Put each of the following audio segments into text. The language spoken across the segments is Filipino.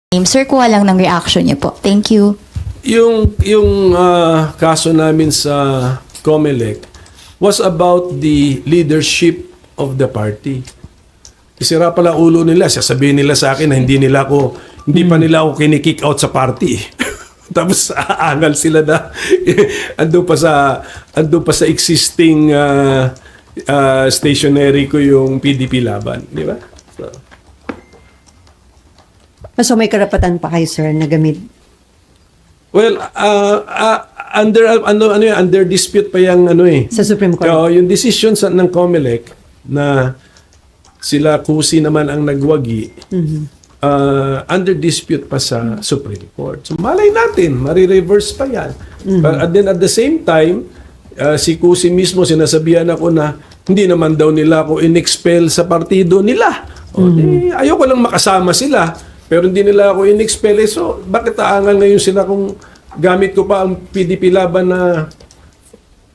Sir, kuha lang ng reaction niyo po. Thank you. Yung kaso namin sa COMELEC was about the leadership of the party. Isira pala ulo nila, sasabihin nila sa akin na hindi pa nila ako kinikick out sa party. Tapos aangal sila na andun pa sa existing stationery ko yung PDP laban, di ba? So may karapatan pa kayo, sir, na gamit? Well, under dispute pa yung Sa Supreme Court? yung decision ng COMELEC na sila kusi naman ang nagwagi, under dispute pa sa Supreme Court. So malay natin, marireverse pa yan. But then at the same time, si kusi mismo sinasabihan ako na hindi naman daw nila ako in-expel sa partido nila. Ayoko lang makasama sila. Pero hindi nila ako in-expel. So, bakit aangal ngayon sila kung gamit ko pa ang PDP laban na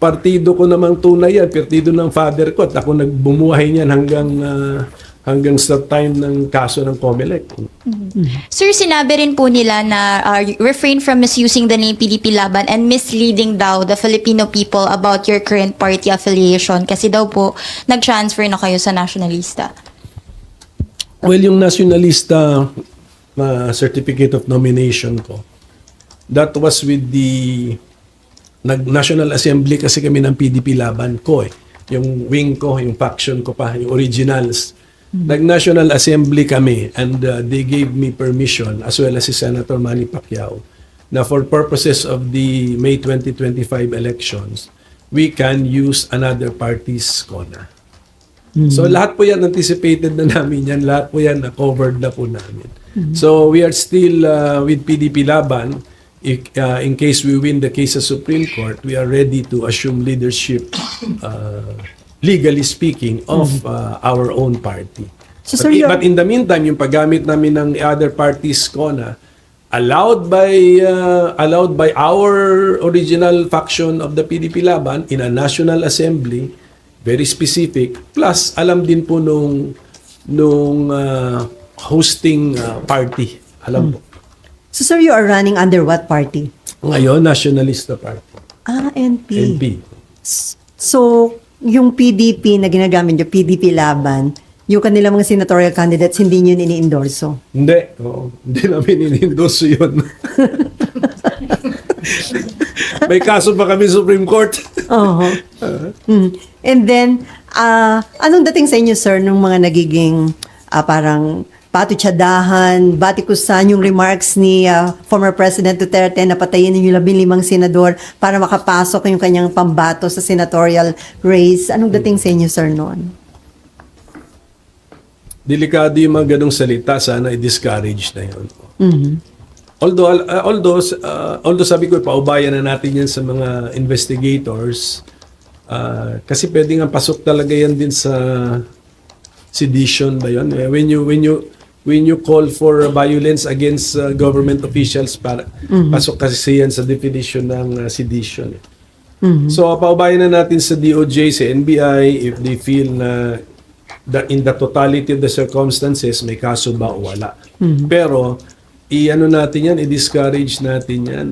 partido ko namang tunay yan, partido ng father ko, at ako nagbumuhay niyan hanggang sa time ng kaso ng COMELEC. Sir, sinabi rin po nila na refrain from misusing the name PDP Laban and misleading daw the Filipino people about your current party affiliation kasi daw po nag-transfer na kayo sa nationalista. Well, yung nationalista certificate of nomination ko, that was with the National Assembly kasi kami ng PDP laban ko yung wing ko, yung faction ko pa, yung originals. Nag-National Assembly kami and they gave me permission as well as si Senator Manny Pacquiao na for purposes of the May 2025 elections, we can use another party's corner. So lahat po yan anticipated na namin yan, lahat po yan na-covered na po namin. So we are still with PDP Laban. In case we win the case sa Supreme Court, we are ready to assume leadership, legally speaking, of our own party. So, sir, But in the meantime, yung paggamit namin ng other parties CONA, allowed by our original faction of the PDP Laban in a National Assembly, very specific, plus alam din po nung hosting party. Alam po. So, sir, you are running under what party? Ngayon, Nationalista Party. NP. NP. So, yung PDP na ginagamit nyo, PDP Laban, yung kanilang mga senatorial candidates, hindi nyo ini-endorso? Hindi. Hindi namin in-endorse yun. May kaso pa kami Supreme Court. And then, anong dating sa inyo, sir, nung mga nagiging parang patutsadahan, batikusan yung remarks ni former President Duterte na patayin yung 15 senador para makapasok yung kanyang pambato sa senatorial race. Anong dating sa inyo, sir, noon? Delikado yung mga ganong salita. Sana i-discourage na yun. Although sabi ko, paubayan na natin yan sa mga investigators kasi pwedeng ang pasok talaga yan din sa sedition ba yun? When you call for violence against government officials, pasok kasi yan sa definition ng sedition. So, paubayan na natin sa DOJ, sa NBI, if they feel na in the totality of the circumstances, may kaso ba o wala. Pero, natin yan, i-discourage natin yan.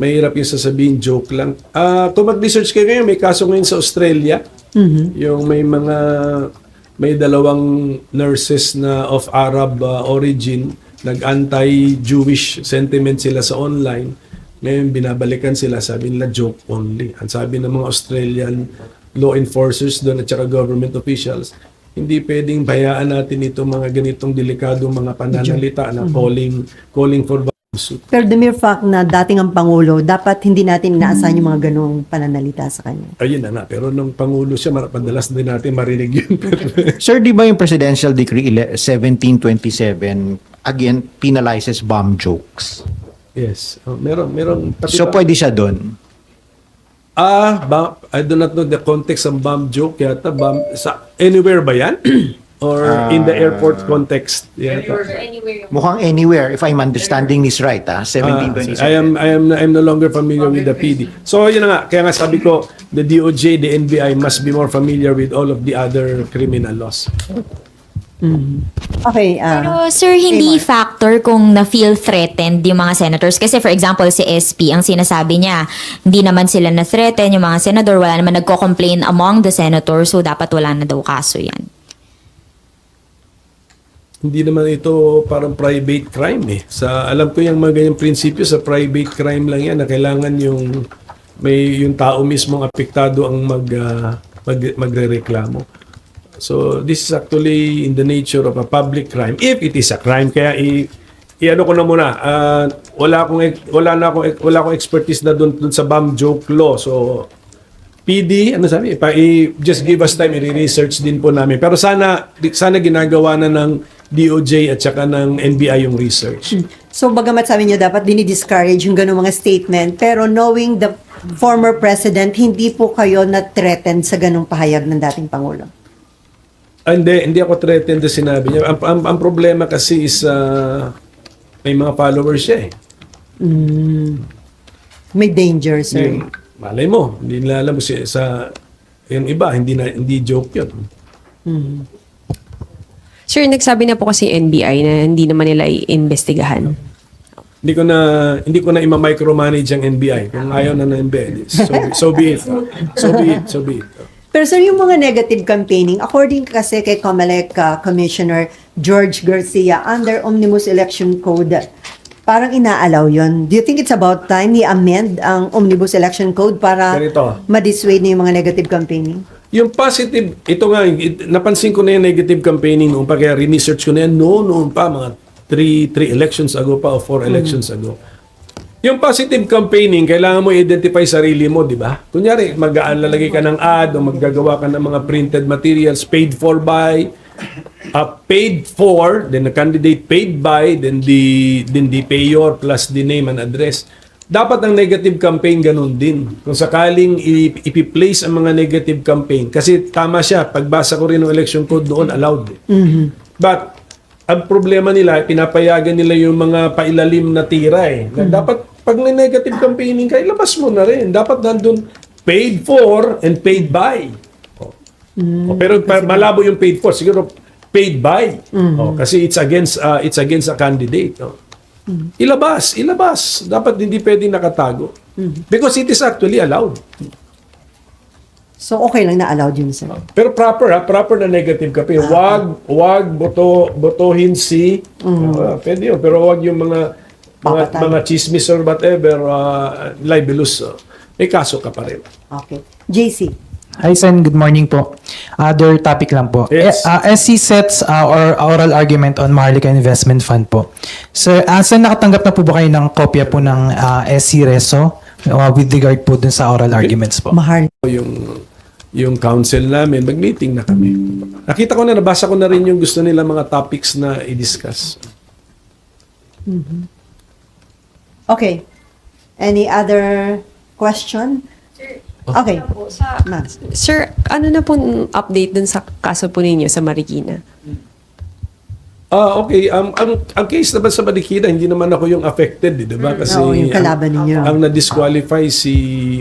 Mahirap yung sasabihin, joke lang. Kung mag-research kayo ngayon, may kaso ngayon sa Australia. Yung may dalawang nurses na of Arab origin, nag-anti-Jewish sentiment sila sa online. Ngayon, binabalikan sila, sabi nila joke only. Ang sabi ng mga Australian law enforcers doon at saka government officials, hindi pwedeng bayaan natin itong mga ganitong delikadong mga pananalita na calling for suit. Pero the mere fact na dating ang Pangulo, dapat hindi natin inaasahan yung mga ganong pananalita sa kanya. Ayun na nga. Pero nung Pangulo siya, madalas din natin marinig yun. Sir, di ba yung Presidential Decree 1727 again penalizes bomb jokes? Yes. Meron. So pwede siya doon? I do not know the context ng bomb joke yata. Sa anywhere ba yan? Or in the airport context yata? Mukhang anywhere, if I'm understanding this right, 1727. I'm no longer familiar with the PD. So yun na nga, kaya nga sabi ko, the DOJ, the NBI must be more familiar with all of the other criminal laws. Okay. Pero sir, hindi factor kung na-feel threatened yung mga senators. Kasi for example, si SP, ang sinasabi niya, hindi naman sila na-threaten, yung mga senador, wala naman nagko-complain among the senators, so dapat wala na daw kaso yan. Hindi naman ito parang private crime eh. Alam ko yung mga ganyang prinsipyo sa private crime lang yan na kailangan yung tao mismong apektado ang magrereklamo. So this is actually in the nature of a public crime if it is a crime. Kaya i-ano ko na muna. Wala akong expertise na doon sa bomb joke law. So PD, ano sabi? Just give us time, i-research din po namin. Pero sana ginagawa na ng DOJ at saka ng NBI yung research. So, bagamat sabi niyo, dapat dinidiscourage yung ganung mga statement, pero knowing the former president, hindi po kayo na-threatened sa ganung pahayag ng dating Pangulo? Hindi ako threatened na sinabi niya. Ang problema kasi is may mga followers siya eh. May danger, sir. Malay mo, hindi nila alam sa yung iba, hindi joke yun. Sir, nagsabi na po kasi NBI na hindi naman nila iimbestigahan. Hindi ko na ima-micromanage ang NBI. Kung ayaw na ng NBI, so be it. So be it. Pero sir, yung mga negative campaigning, according kasi kay COMELEC Commissioner George Garcia, under Omnibus Election Code, parang inaalaw yon. Do you think it's about time i-amend ang Omnibus Election Code para Ganito. ma-dissuade na yung mga negative campaigning? Yung positive, ito nga, napansin ko na yung negative campaigning noon pa, kaya research ko na yan noon pa, mga 3 elections ago pa o 4 elections ago. Yung positive campaigning, kailangan mo identify sarili mo, di ba? Kunyari, lalagay ka ng ad o maggagawa ka ng mga printed materials, paid for by, paid for, then the candidate paid by, then the payor plus the name and address. Dapat ang negative campaign ganun din. Kung sakaling ipi-place ang mga negative campaign, kasi tama siya, pagbasa ko rin ng election code doon, allowed. But, ang problema nila, pinapayagan nila yung mga pailalim na tira eh. Na dapat, pag may negative campaigning ka, ilabas mo na rin. Dapat nandun, paid for and paid by. Pero malabo yung paid for, siguro paid by. Kasi it's against a candidate. Ilabas. Dapat hindi pwedeng nakatago. Because it is actually allowed. So, okay lang na allowed yun, sir. Pero proper na negative campaign. Wag botohin si pwede yun. Pero wag yung mga chismis or whatever, libelous. May kaso ka pa rin. Okay. JC. Hi, Sen. Good morning po. Other topic lang po. Yes. SC sets or oral argument on Maharlika Investment Fund po. Sir, Sen, nakatanggap na po ba kayo ng kopya po ng SC Reso with regard po dun sa oral arguments po? Mahal. Yung council namin, mag-meeting na kami. Nakita ko na, nabasa ko na rin yung gusto nila mga topics na i-discuss. Okay. Any other question? Okay. Ma'am. Sir, ano na pong update dun sa kaso po ninyo sa Marikina? Okay. Ang case naman sa Marikina, hindi naman ako yung affected, di ba? Kasi Oo, yung kalaban ninyo. ang na-disqualify si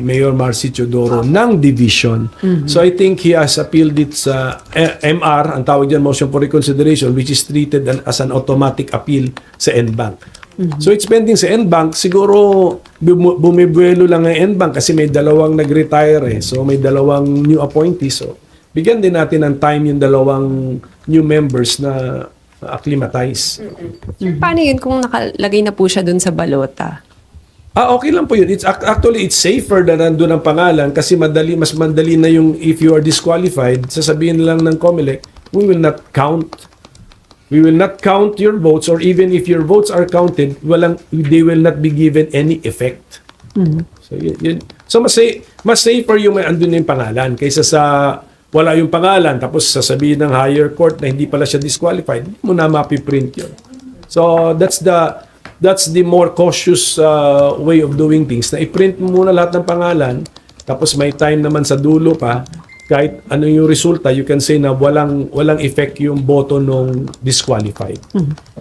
Mayor Marcy Teodoro ng division. So I think he has appealed it sa MR, ang tawag dyan, motion for reconsideration, which is treated as an automatic appeal sa NBank. So it's pending sa NBank. Siguro bumibuelo lang ang NBank kasi may dalawang nag-retire eh. So may dalawang new appointees. So bigyan din natin ng time yung dalawang new members na acclimatize. Sir, paano yun kung nakalagay na po siya dun sa balota? Okay lang po yun. Actually, it's safer na nandun ang pangalan kasi mas madali na yung if you are disqualified, sasabihin lang ng COMELEC, we will not count. We will not count your votes, or even if your votes are counted, they will not be given any effect. So, yun. So mas safer yung may andun na yung pangalan kaysa sa wala yung pangalan tapos sasabihin ng higher court na hindi pala siya disqualified, hindi mo na mapiprint yun. So that's the more cautious way of doing things, na i-print mo muna lahat ng pangalan tapos may time naman sa dulo pa, kahit ano yung resulta, you can say na walang effect yung boto nung disqualified.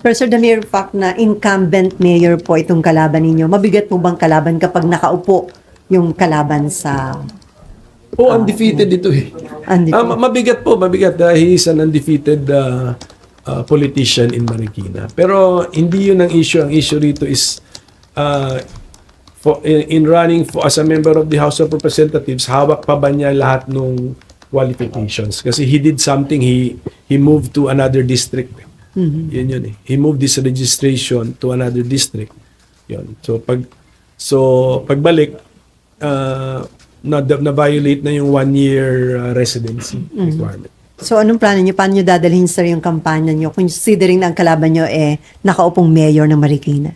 Pero sir, the mere fact na incumbent mayor po itong kalaban ninyo, mabigat po bang kalaban kapag nakaupo yung kalaban sa... Undefeated ito eh. Undefeated. Mabigat po. He is an undefeated politician in Marikina. Pero hindi yun ang issue. Ang issue rito is in running for as a member of the House of Representatives, hawak pa ba niya lahat ng qualifications? Kasi he did something, he moved to another district. Yun eh. He moved his registration to another district. Yun. So pagbalik, na-violate na yung 1-year residency requirement. So anong plano niyo? Paano niyo dadalhin sir yung kampanya niyo? Considering na ang kalaban niyo nakaupong mayor ng Marikina.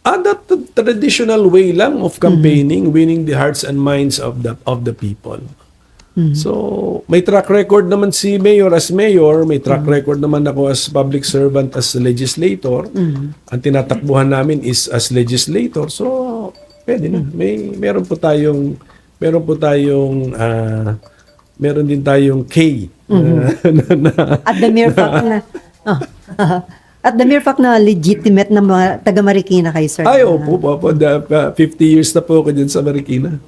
That traditional way lang of campaigning, winning the hearts and minds of the people. So, may track record naman si Mayor as Mayor, may track record naman ako as public servant, as legislator. Ang tinatakbuhan namin is as legislator. So, pwede na. Meron din tayong K. At the mere fact na at the mere fact na legitimate na mga taga Marikina kayo, sir. Ay, opo. 50 years na po ako dyan sa Marikina.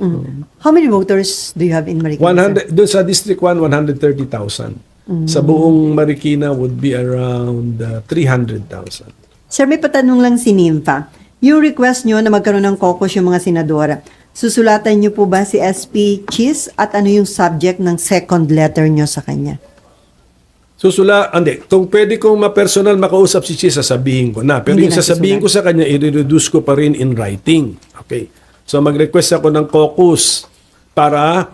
How many voters do you have in Marikina? 100, doon sa District 1, 130,000. Sa buong Marikina would be around 300,000. Sir, may patanong lang si Nympha. Yung request nyo na magkaroon ng caucus yung mga senadora, susulatan nyo po ba si SP Chis at ano yung subject ng second letter nyo sa kanya? Kung pwede kong ma-personal makausap si Chis, sasabihin ko na. Pero Hindi yung na sasabihin ko sa kanya, i-reduce ko pa rin in writing. Okay. So mag-request ako ng caucus para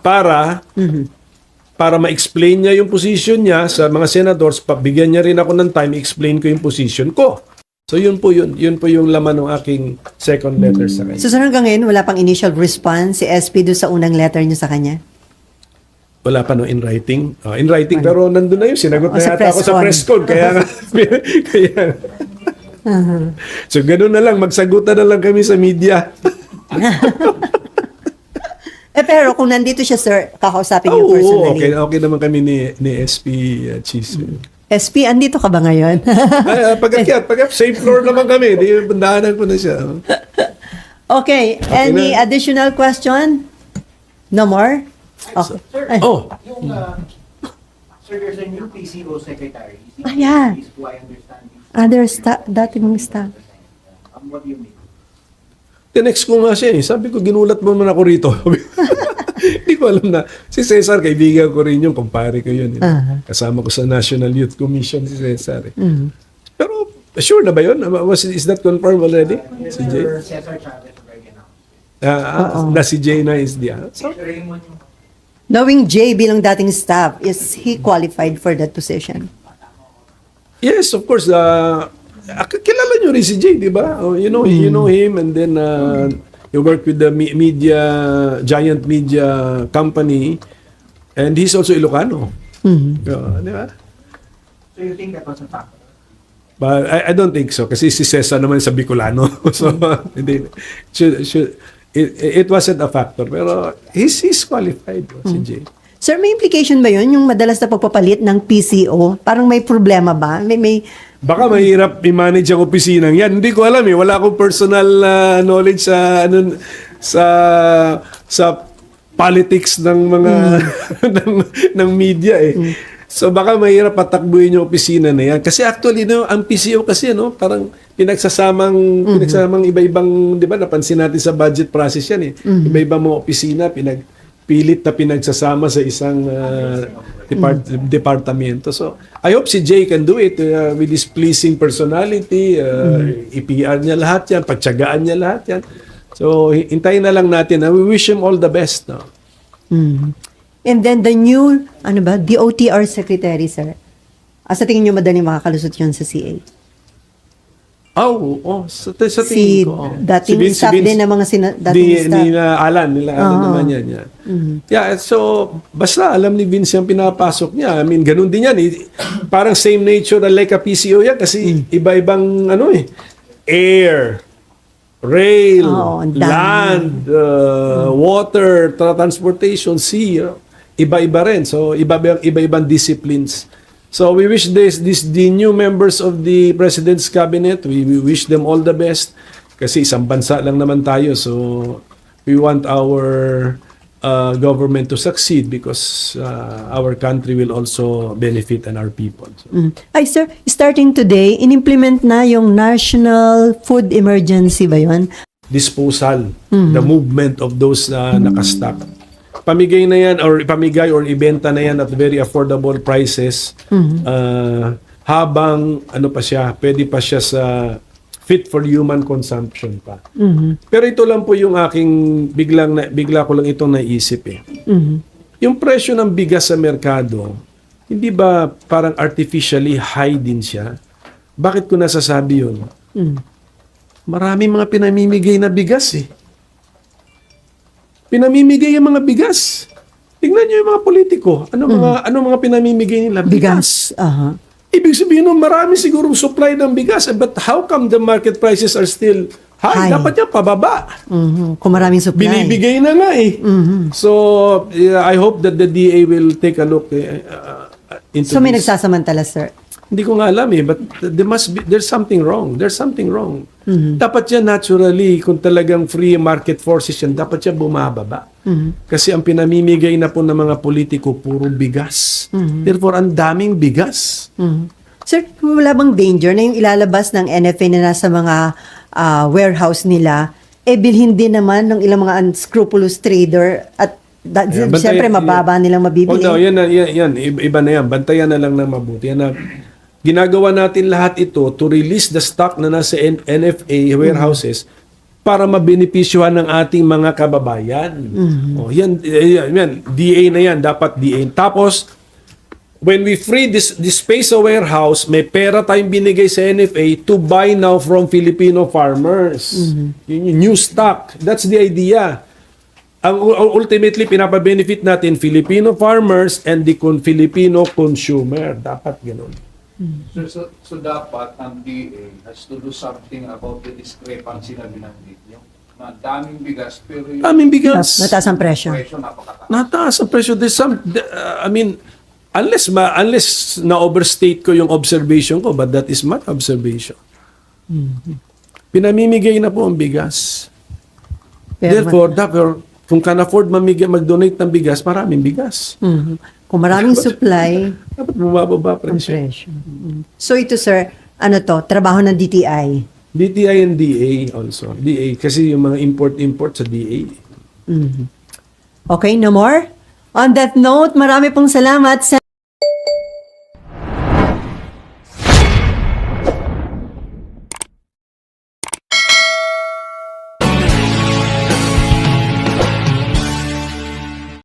ma-explain niya yung position niya sa mga senators, pabigyan niya rin ako ng time, explain ko yung position ko. So yun po yung laman ng aking second letter sa kanya. So, sir, hanggang ngayon, wala pang initial response si SP do sa unang letter nyo sa kanya? Wala pa no in writing. In writing, pero nandun na yun. Sinagot na sa yata ako sa press con. Kaya So, ganun na lang. Magsagutan na lang kami sa media. Pero kung nandito siya, sir, kakausapin niyo Oo, personally. okay naman kami ni SP Cheese. SP, andito ka ba ngayon? Pag-akyat, same floor naman kami. Di, bandahanan ko na siya. Okay, any na. additional question? No more? Okay. Ay. Oh, Sir, there's a new PCO secretary. Ah, yeah. Do I understand you? Other staff, dati mong staff. What do you mean? tinext ko nga siya eh. Sabi ko, ginulat mo naman ako rito. Hindi ko alam na. Si Cesar, kaibigan ko rin yun. Kumpare ko yun. Kasama ko sa National Youth Commission si Cesar. Pero, sure na ba yun? Is that confirmed already? Si Jay? Cesar Chavez already announced. Na si Jay na is the answer. Knowing Jay bilang dating staff, is he qualified for that position? Yes, of course. Kilala nyo rin si Jay, di ba? You know him, and then you work with the giant media company, and he's also Ilocano. Di ba? So you think that was a factor? But I don't think so, kasi si Cesar naman sa Bicolano. So, hindi. It wasn't a factor, pero he's qualified, si Jay. Sir, may implication ba yun? Yung madalas na pagpapalit ng PCO? Parang may problema ba? May Baka mahirap i-manage ang opisinang yan. Hindi ko alam eh. Wala akong personal knowledge sa politics ng mga ng media eh. So baka mahirap patakbuhin yung opisina na yan. Kasi actually ang PCO kasi parang pinagsasamang iba-ibang, 'di ba? Napansin natin sa budget process yan eh. Iba-ibang mga opisina pilit na pinagsasama sa isang departamento. So, I hope si Jay can do it with his pleasing personality. I-PR niya lahat yan, pagtsagaan niya lahat yan. So, hintayin na lang natin. We wish him all the best. No? And then the new, DOTR secretary, sir. Sa tingin nyo madaling makakalusot yun sa CA? Sa Si tingin ko. dating staff din ng mga dating staff. Nila Alan naman yan. Yeah, so basta alam ni Vince yung pinapasok niya. I mean, ganun din yan. Parang same nature like a PCO yan kasi iba-ibang air, rail, land, water, transportation, sea. Iba-iba rin. So iba-ibang disciplines. So we wish the new members of the President's Cabinet, we wish them all the best kasi isang bansa lang naman tayo. So we want our government to succeed because our country will also benefit and our people. So, Ay sir, starting today, in-implement na yung National Food Emergency ba yun? disposal, the movement of those nakastock. Pamigay na yan or ipamigay or ibenta na yan at very affordable prices habang ano pa siya, pwede pa siya sa fit for human consumption pa. Pero ito lang po yung aking bigla ko lang itong naisip eh. Yung presyo ng bigas sa merkado, hindi ba parang artificially high din siya? Bakit ko nasasabi yun? Marami mga pinamimigay na bigas eh. Pinamimigay yung mga bigas. Tingnan niyo yung mga politiko. Ano mga pinamimigay nila? Bigas. Aha. Ibig sabihin nun, marami sigurong supply ng bigas. But how come the market prices are still high? High. Dapat yan pababa. Kung maraming supply. Binibigay na nga eh. So, I hope that the DA will take a look into So may this. nagsasamantala, sir. Hindi ko nga alam eh, but there's something wrong. There's something wrong. Dapat yan naturally, kung talagang free market forces yan, dapat yan bumababa. Kasi ang pinamimigay na po ng mga politiko, puro bigas. Therefore, ang daming bigas. Sir, wala bang danger na yung ilalabas ng NFA na nasa mga warehouse nila, bilhin din naman ng ilang mga unscrupulous trader at siyempre mababa nilang mabibili. Oh, no, yan, iba na yan. Bantayan na lang ng mabuti. Yan na, ginagawa natin lahat ito to release the stock na nasa NFA warehouses para mabenepisyuhan ng ating mga kababayan. Oh, yan, DA na yan, dapat DA. Tapos, when we free this space sa warehouse, may pera tayong binigay sa NFA to buy now from Filipino farmers. Yun yung new stock. That's the idea. Ang ultimately, pinapabenefit natin Filipino farmers and the Filipino consumer. Dapat ganun. So dapat ang DA has to do something about the discrepancy na binanggit niyo. Na daming bigas pero yung Daming bigas. Mataas ang presyo. presyo napakataas. Nataas ang presyo. There's some, I mean, unless na-overstate ko yung observation ko, but that is my observation. Pinamimigay na po ang bigas. Therefore, kung can afford mag-donate ng bigas, maraming bigas. Kung maraming supply, Dapat bumababa ang presyo. presyo. So ito sir, ano to, trabaho ng DTI. DTI and DA also. DA, kasi yung mga import sa DA. Okay, no more? On that note, marami pong salamat sa